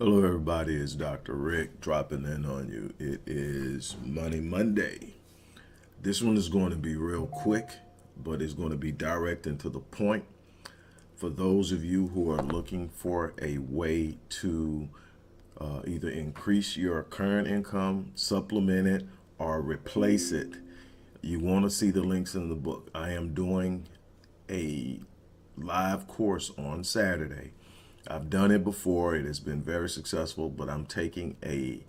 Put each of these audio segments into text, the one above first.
Hello, everybody. It's Dr. Rick dropping in on you. It is Money Monday. This one is going to be real quick, but it's going to be direct and to the point. For those of you who are looking for a way to either increase your current income, supplement it, or replace it, you want to see the links in the book. I am doing a live course on Saturday. I've done it before. It has been very successful, but I'm taking a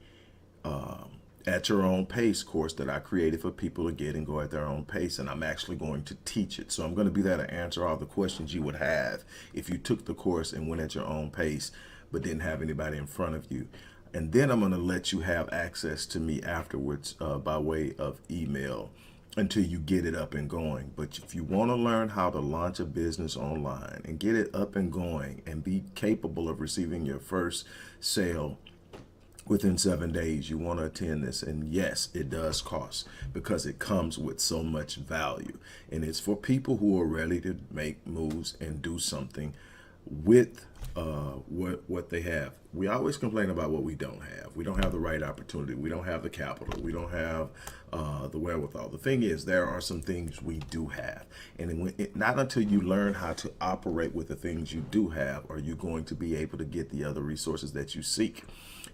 at your own pace course that I created for people to get and go at their own pace, and I'm actually going to teach it. So I'm going to be there to answer all the questions you would have if you took the course and went at your own pace, but didn't have anybody in front of you. And then I'm going to let you have access to me afterwards by way of email until you get it up and going. But if you want to learn how to launch a business online and get it up and going and be capable of receiving your first sale within 7 days, you want to attend this. And yes, it does cost because it comes with so much value. And it's for people who are ready to make moves and do something with what they have. We always complain about what we don't have. We don't have the right opportunity. We don't have the capital. We don't have the wherewithal. The thing is, there are some things we do have. And not until you learn how to operate with the things you do have are you going to be able to get the other resources that you seek.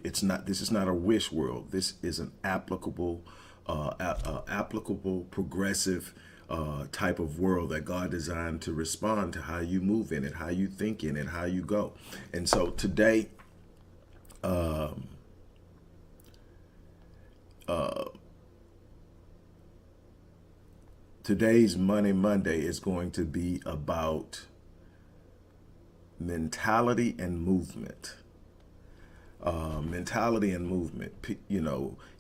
This is not a wish world. This is an applicable, progressive type of world that God designed to respond to how you move in it, how you think in it, how you go. And so today, today's Money Monday is going to be about mentality and movement. Mentality and movement.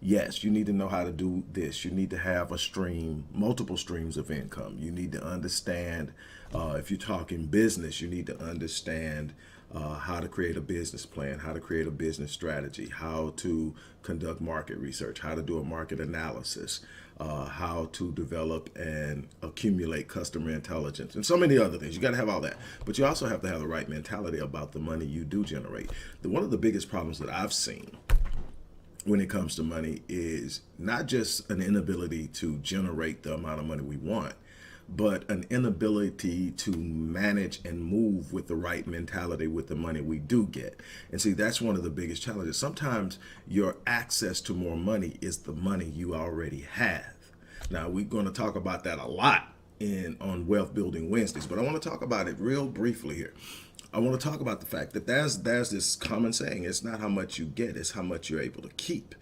Yes, you need to know how to do this. You need to have a stream, multiple streams of income. You need to understand, if you're talking business, you need to understand how to create a business plan, how to create a business strategy, how to conduct market research, how to do a market analysis, how to develop and accumulate customer intelligence, and so many other things. You got to have all that. But you also have to have the right mentality about the money you do generate. One of the biggest problems that I've seen when it comes to money is not just an inability to generate the amount of money we want, but an inability to manage and move with the right mentality with the money we do get. And see, that's one of the biggest challenges. Sometimes your access to more money is the money you already have. Now, we're going to talk about that a lot on Wealth Building Wednesdays, but I want to talk about it real briefly here. I want to talk about the fact that there's this common saying: it's not how much you get, it's how much you're able to keep.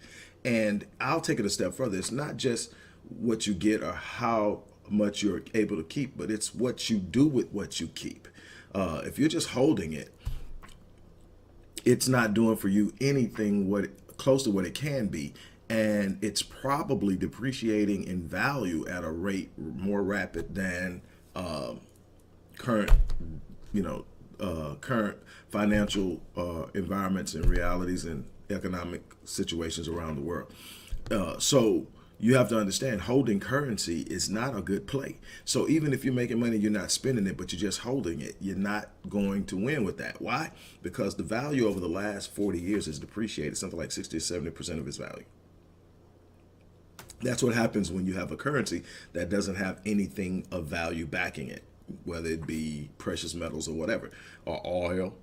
And I'll take it a step further. It's not just what you get or how much you're able to keep, but it's what you do with what you keep. If you're just holding it, it's not doing for you anything close to what it can be, and it's probably depreciating in value at a rate more rapid than current, current financial environments and realities and economic situations around the world. So you have to understand, holding currency is not a good play. So even if you're making money, you're not spending it, but you're just holding it, you're not going to win with that. Why? Because the value over the last 40 years has depreciated something like 60 to 70% of its value. That's what happens when you have a currency that doesn't have anything of value backing it, whether it be precious metals or whatever, or oil,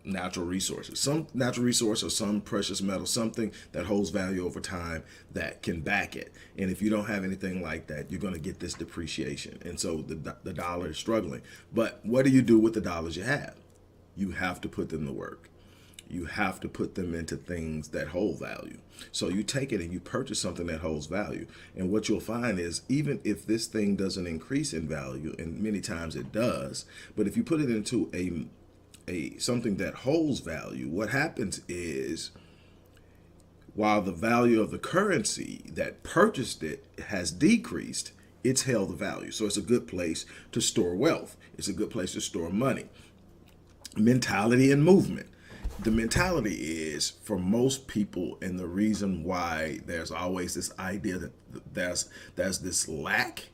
natural resources, some natural resource or some precious metal, something that holds value over time that can back it. And if you don't have anything like that, you're going to get this depreciation. And so the dollar is struggling. But what do you do with the dollars you have? You have to put them to work. You have to put them into things that hold value. So you take it and you purchase something that holds value. And what you'll find is, even if this thing doesn't increase in value, and many times it does, but if you put it into a something that holds value, what happens is, while the value of the currency that purchased it has decreased, it's held the value. So it's a good place to store wealth. It's a good place to store money. Mentality and movement. The mentality is, for most people, and the reason why there's always this idea that there's this lack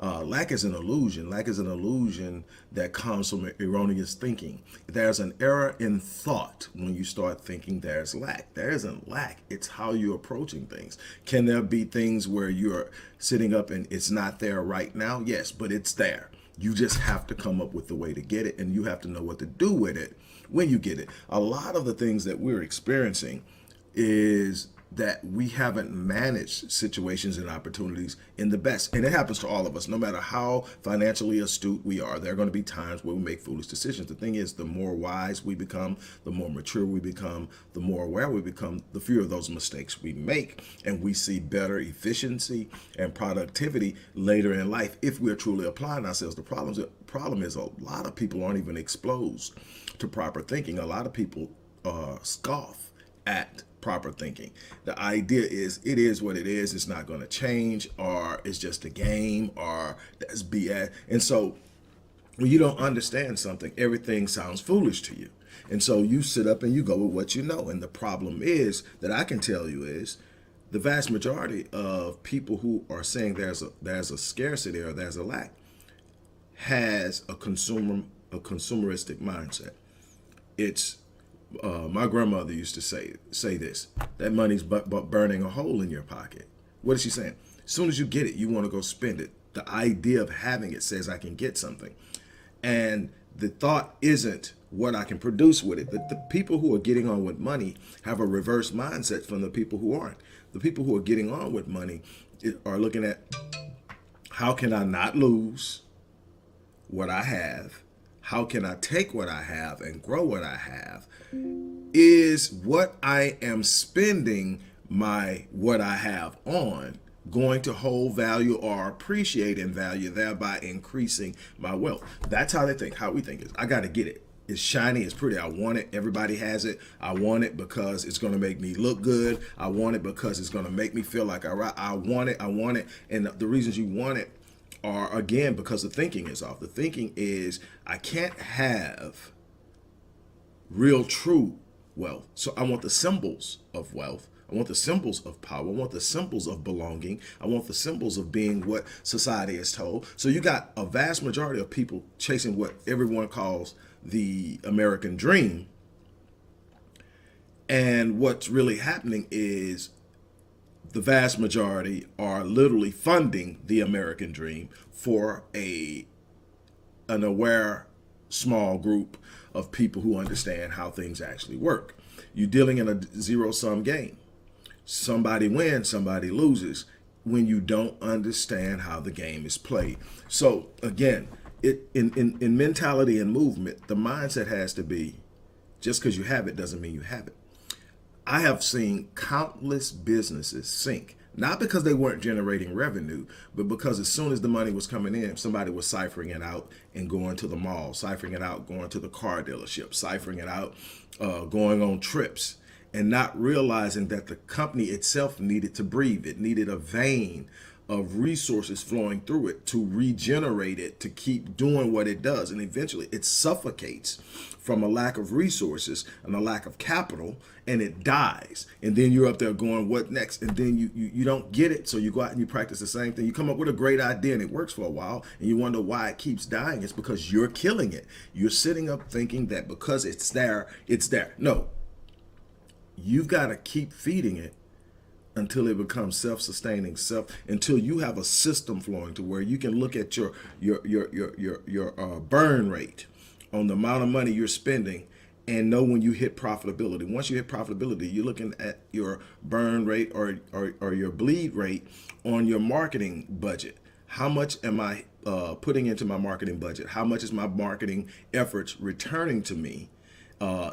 Lack is an illusion. Lack is an illusion that comes from erroneous thinking. There's an error in thought when you start thinking there's lack. There isn't lack. It's how you're approaching things. Can there be things where you're sitting up and it's not there right now? Yes, but it's there. You just have to come up with the way to get it, and you have to know what to do with it when you get it. A lot of the things that we're experiencing is that we haven't managed situations and opportunities in the best. And it happens to all of us, no matter how financially astute we are. There are going to be times where we make foolish decisions. The thing is, the more wise we become, the more mature we become, the more aware we become, the fewer of those mistakes we make. And we see better efficiency and productivity later in life if we're truly applying ourselves. The problem is a lot of people aren't even exposed to proper thinking. A lot of people scoff at proper thinking. The idea is it is what it is. It's not going to change, or it's just a game, or that's BS. And so when you don't understand something, everything sounds foolish to you. And so you sit up and you go with what you know. And the problem is that I can tell you is the vast majority of people who are saying there's a scarcity or there's a lack has a consumeristic mindset. It's my grandmother used to say this, that money's but burning a hole in your pocket. What is she saying? As soon as you get it, you want to go spend it. The idea of having it says I can get something. And the thought isn't what I can produce with it. The people who are getting on with money have a reverse mindset from the people who aren't. The people who are getting on with money are looking at, how can I not lose what I have? How can I take what I have and grow what I have? Is what I am spending what I have on going to hold value or appreciate in value, thereby increasing my wealth? That's how they think. How we think is, I got to get it. It's shiny, it's pretty, I want it, everybody has it. I want it because it's going to make me look good. I want it because it's going to make me feel like I want it. And the reasons you want it are, again, because the thinking is off. The thinking is, I can't have real true wealth. So I want the symbols of wealth. I want the symbols of power. I want the symbols of belonging. I want the symbols of being what society is told. So you got a vast majority of people chasing what everyone calls the American dream. And what's really happening is the vast majority are literally funding the American dream for an aware small group of people who understand how things actually work. You're dealing in a zero-sum game. Somebody wins, somebody loses when you don't understand how the game is played. So again, in mentality and movement, the mindset has to be, just because you have it doesn't mean you have it. I have seen countless businesses sink, not because they weren't generating revenue, but because as soon as the money was coming in, somebody was ciphering it out and going to the mall, ciphering it out, going to the car dealership, ciphering it out, going on trips, and not realizing that the company itself needed to breathe. It needed a vein of resources flowing through it to regenerate it, to keep doing what it does. And eventually it suffocates from a lack of resources and a lack of capital, and it dies. And then you're up there going, what next? And then you don't get it. So you go out and you practice the same thing. You come up with a great idea and it works for a while, and you wonder why it keeps dying. It's because you're killing it. You're sitting up thinking that because it's there, it's there. No, you've got to keep feeding it until it becomes self-sustaining, until you have a system flowing to where you can look at your burn rate on the amount of money you're spending and know when you hit profitability. Once you hit profitability, you're looking at your burn rate or your bleed rate on your marketing budget. How much am I putting into my marketing budget? How much is my marketing efforts returning to me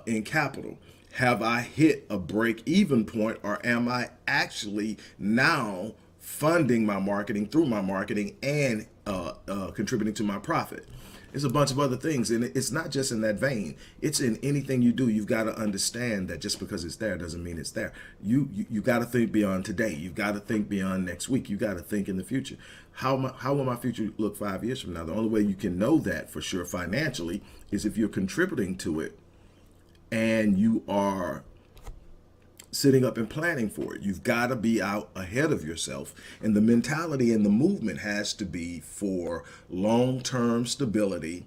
in capital? Have I hit a break-even point, or am I actually now funding my marketing through my marketing and contributing to my profit? There's a bunch of other things, and it's not just in that vein. It's in anything you do. You've got to understand that just because it's there doesn't mean it's there. You got to think beyond today. You've got to think beyond next week. You got to think in the future. How will my future look 5 years from now? The only way you can know that for sure financially is if you're contributing to it and you are sitting up and planning for it. You've got to be out ahead of yourself. And the mentality and the movement has to be for long-term stability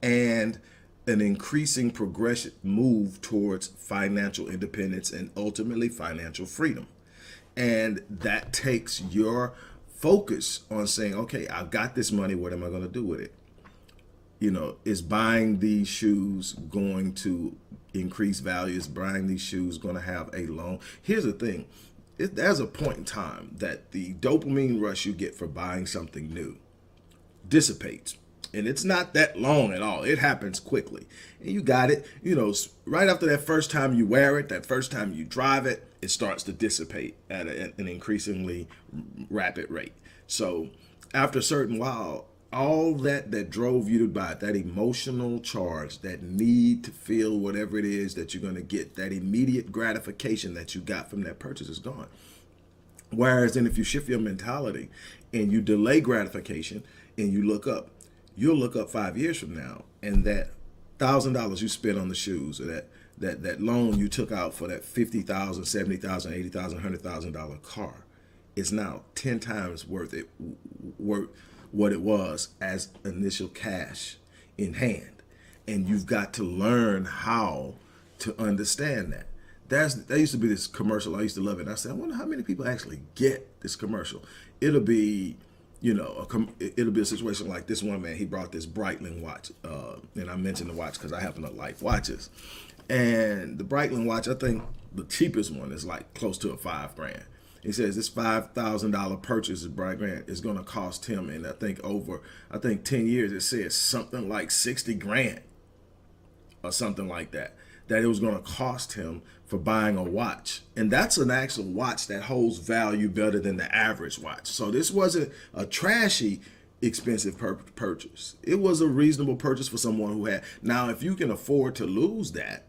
and an increasing progression move towards financial independence and ultimately financial freedom. And that takes your focus on saying, okay, I've got this money. What am I going to do with it? You know, is buying these shoes going to increase value? Is buying these shoes going to have a long? Here's the thing. There's a point in time that the dopamine rush you get for buying something new dissipates. And it's not that long at all. It happens quickly. And you got it, you know, right after that first time you wear it, that first time you drive it, it starts to dissipate at an increasingly rapid rate. So after a certain while, all that drove you to buy it, that emotional charge, that need to feel whatever it is that you're going to get, that immediate gratification that you got from that purchase is gone. Whereas then if you shift your mentality and you delay gratification and you look up, you'll look up 5 years from now and that $1,000 you spent on the shoes, or that loan you took out for that $50,000, $70,000, $80,000, $100,000 car is now 10 times worth what it was as initial cash in hand. And you've got to learn how to understand that. There used to be this commercial. I used to love it. And I said, I wonder how many people actually get this commercial. It'll be, you know, it'll be a situation like this one man. He brought this Breitling watch. And I mentioned the watch because I happen to like watches. And the Breitling watch, I think the cheapest one is like close to $5,000. He says this $5,000 purchase is is going to cost him, and I think 10 years it says something like 60 grand or something like that it was going to cost him for buying a watch. And that's an actual watch that holds value better than the average watch. So this wasn't a trashy expensive purchase. It was a reasonable purchase for someone who had. Now, if you can afford to lose that,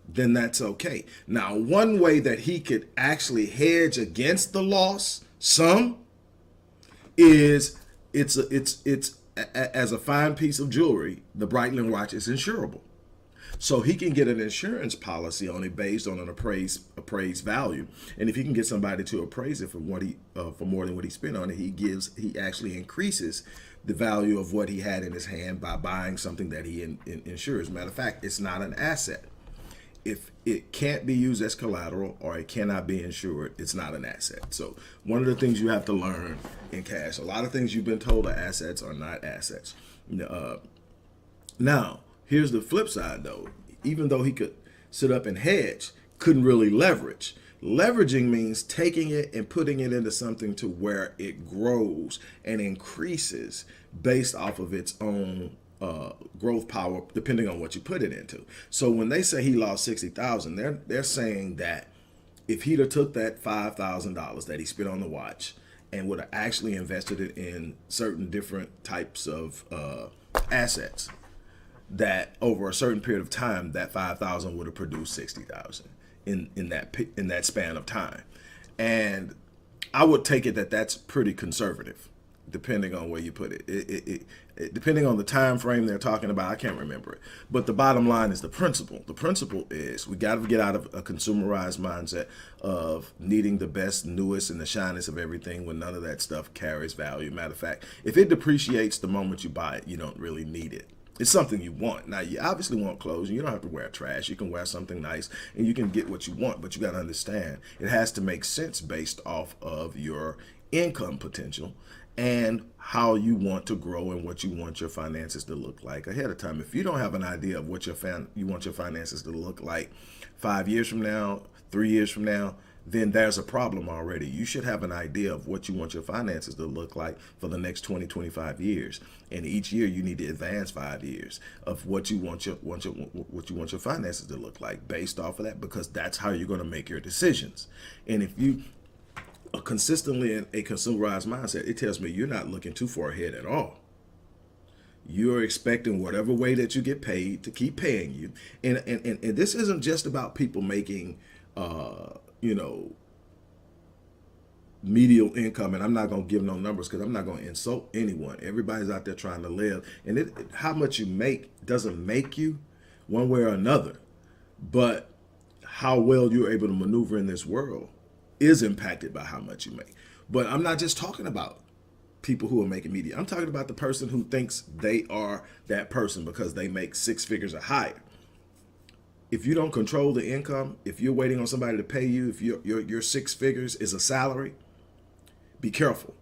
then that's okay. Now, one way that he could actually hedge against the loss, is it's as a fine piece of jewelry, the Breitling watch is insurable. So he can get an insurance policy on it based on an appraised value. And if he can get somebody to appraise it for for more than what he spent on it, he actually increases the value of what he had in his hand by buying something that he insures. Matter of fact, it's not an asset. If it can't be used as collateral or it cannot be insured, it's not an asset. So one of the things you have to learn in cash, a lot of things you've been told are assets are not assets. Now, here's the flip side though. Even though he could sit up and hedge, couldn't really leverage. Leveraging means taking it and putting it into something to where it grows and increases based off of its own growth power, depending on what you put it into. So when they say he lost 60,000, they're saying that if he'd have took that $5,000 that he spent on the watch and would have actually invested it in certain different types of assets, that over a certain period of time, that 5,000 would have produced 60,000 in that span of time. And I would take it that that's pretty conservative, depending on where you put it. Depending on the time frame they're talking about, I can't remember it. But the bottom line is the principle. The principle is we got to get out of a consumerized mindset of needing the best, newest, and the shiniest of everything when none of that stuff carries value. Matter of fact, if it depreciates the moment you buy it, you don't really need it. It's something you want. Now, you obviously want clothes, and you don't have to wear trash. You can wear something nice, and you can get what you want, but you got to understand it has to make sense based off of your income potential and how you want to grow and what you want your finances to look like ahead of time. If you don't have an idea of what you want your finances to look like 5 years from now, 3 years from now, then there's a problem already. You should have an idea of what you want your finances to look like for the next 20, 25 years. And each year you need to advance 5 years of what you want your finances to look like based off of that, because that's how you're going to make your decisions. And if you are consistently in a consumerized mindset, it tells me you're not looking too far ahead at all. You're expecting whatever way that you get paid to keep paying you. And this isn't just about people making medial income, and I'm not going to give no numbers because I'm not going to insult anyone. Everybody's out there trying to live, and how much you make doesn't make you one way or another, but how well you're able to maneuver in this world is impacted by how much you make. But I'm not just talking about people who are making media. I'm talking about the person who thinks they are that person because they make six figures or higher. If you don't control the income, if you're waiting on somebody to pay you, if your six figures is a salary, be careful,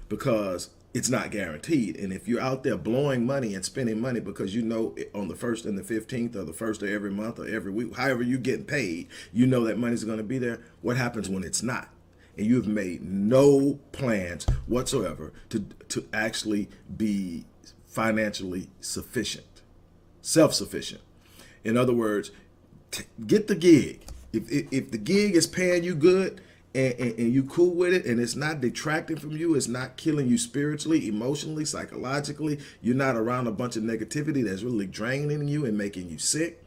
because it's not guaranteed. And if you're out there blowing money and spending money because you know on the 1st and the 15th or the 1st of every month or every week, however you're getting paid, you know that money's going to be there. What happens when it's not? And you've made no plans whatsoever to actually be financially sufficient, self-sufficient. In other words, get the gig. If the gig is paying you good and you cool with it, and it's not detracting from you, it's not killing you spiritually, emotionally, psychologically, you're not around a bunch of negativity that's really draining you and making you sick,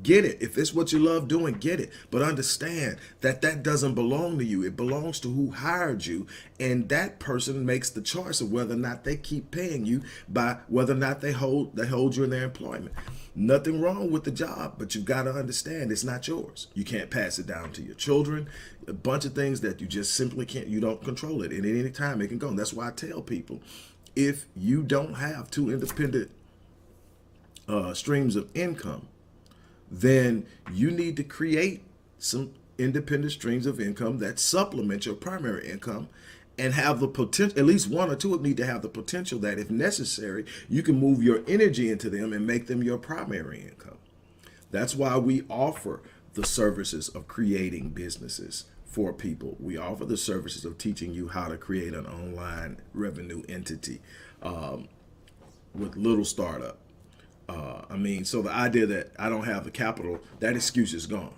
get it. If it's what you love doing, get it. But understand that that doesn't belong to you. It belongs to who hired you. And that person makes the choice of whether or not they keep paying you by whether or not they hold you in their employment. Nothing wrong with the job, but you've got to understand it's not yours. You can't pass it down to your children. A bunch of things that you just simply can't, you don't control it. And at any time it can go. And that's why I tell people, if you don't have two independent streams of income, then you need to create some independent streams of income that supplement your primary income and have the potential, at least one or two of them need to have the potential that if necessary, you can move your energy into them and make them your primary income. That's why we offer the services of creating businesses for people. We offer the services of teaching you how to create an online revenue entity with little startup. So the idea that I don't have the capital, that excuse is gone.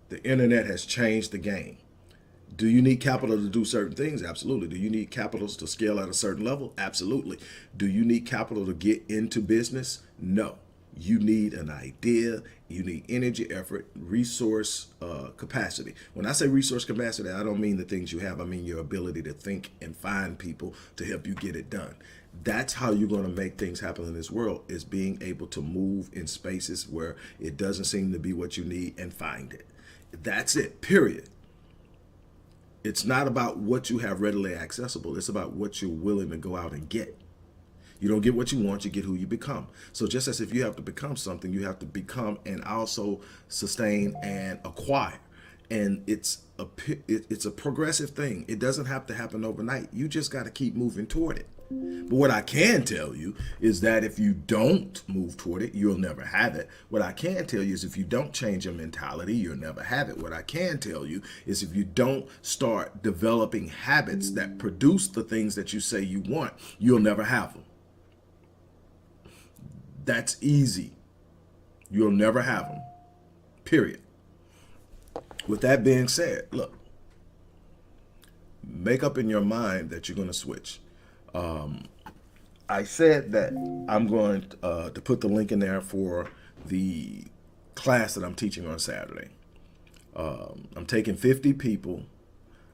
The internet has changed the game. Do you need capital to do certain things? Absolutely. Do you need capital to scale at a certain level? Absolutely. Do you need capital to get into business? No. You need an idea. You need energy, effort, resource capacity. When I say resource capacity, I don't mean the things you have. I mean your ability to think and find people to help you get it done. That's how you're going to make things happen in this world, is being able to move in spaces where it doesn't seem to be what you need and find it. That's it, period. It's not about what you have readily accessible. It's about what you're willing to go out and get. You don't get what you want, you get who you become. So just as if you have to become something, you have to become and also sustain and acquire. And it's a progressive thing. It doesn't have to happen overnight. You just got to keep moving toward it. But what I can tell you is that if you don't move toward it, you'll never have it. What I can tell you is if you don't change your mentality, you'll never have it. What I can tell you is if you don't start developing habits that produce the things that you say you want, you'll never have them. That's easy. You'll never have them. Period. With that being said, look, make up in your mind that you're going to switch. I said that I'm going to put the link in there for the class that I'm teaching on Saturday. I'm taking 50 people.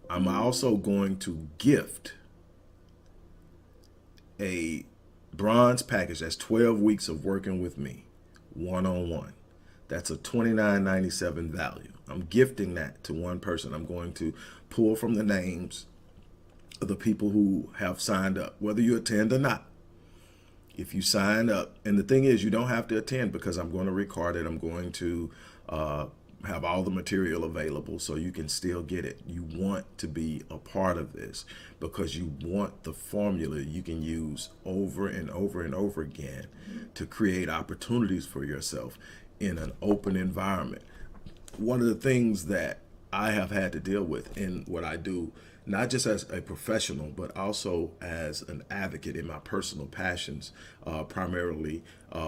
I'm also going to gift a bronze package. That's 12 weeks of working with me one-on-one. That's a $29.97 value. I'm gifting that to one person. I'm going to pull from the names of the people who have signed up, whether you attend or not. If you sign up, and the thing is, you don't have to attend because I'm going to record it. I'm going to have all the material available so you can still get it. You want to be a part of this because you want the formula you can use over and over and over again to create opportunities for yourself in an open environment. One of the things that I have had to deal with in what I do, not just as a professional, but also as an advocate in my personal passions, primarily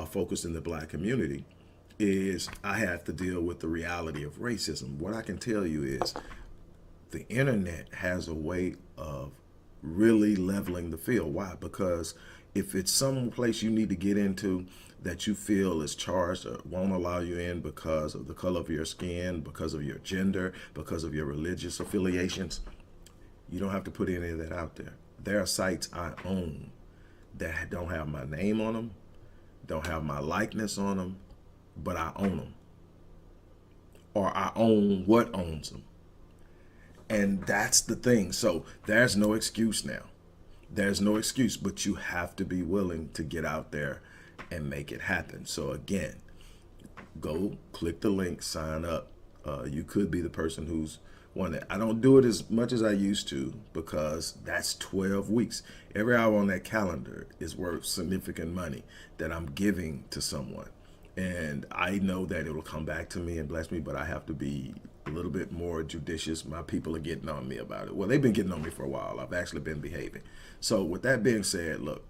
focused in the Black community, is I have to deal with the reality of racism. What I can tell you is the internet has a way of really leveling the field. Why? Because if it's some place you need to get into that you feel is charged or won't allow you in because of the color of your skin, because of your gender, because of your religious affiliations, you don't have to put any of that out there. There are sites I own that don't have my name on them, don't have my likeness on them, but I own them. or I own what owns them. And that's the thing. So there's no excuse now. There's no excuse, but you have to be willing to get out there and make it happen. So again, go click the link, sign up. You could be the person who's one that I don't do it as much as I used to because that's 12 weeks. Every hour on that calendar is worth significant money that I'm giving to someone. And I know that it'll come back to me and bless me, but I have to be a little bit more judicious. My people are getting on me about it. Well, they've been getting on me for a while. I've actually been behaving. So with that being said, look,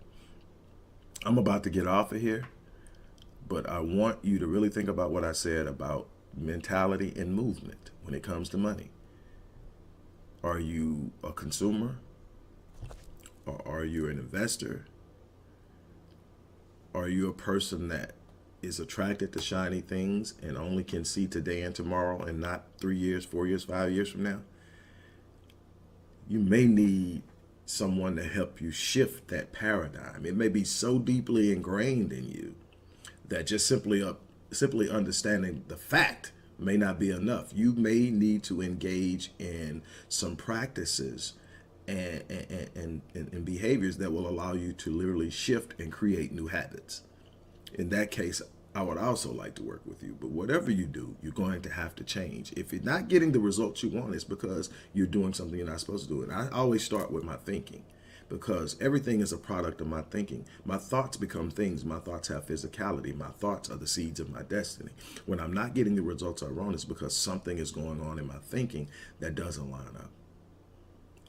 I'm about to get off of here, but I want you to really think about what I said about mentality and movement when it comes to money. Are you a consumer? Or are you an investor? Are you a person that is attracted to shiny things and only can see today and tomorrow and not 3 years, 4 years, 5 years from now? You may need someone to help you shift that paradigm. It may be so deeply ingrained in you that just simply understanding the fact may not be enough. You may need to engage in some practices and behaviors that will allow you to literally shift and create new habits. In that case, I would also like to work with you. But whatever you do, you're going to have to change. If you're not getting the results you want, it's because you're doing something you're not supposed to do. And I always start with my thinking, because everything is a product of my thinking. My thoughts become things. My thoughts have physicality. My thoughts are the seeds of my destiny. When I'm not getting the results I want, it's because something is going on in my thinking that doesn't line up.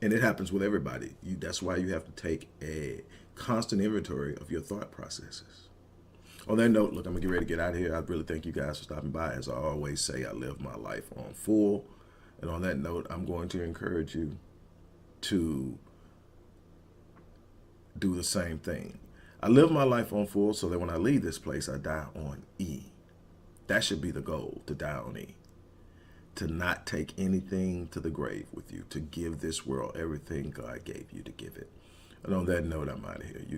And it happens with everybody. That's why you have to take a constant inventory of your thought processes. On that note, look, I'm going to get ready to get out of here. I really thank you guys for stopping by. As I always say, I live my life on full. And on that note, I'm going to encourage you to do the same thing. I live my life on full so that when I leave this place, I die on E. That should be the goal, to die on E. To not take anything to the grave with you, to give this world everything God gave you to give it. And on that note, I'm out of here.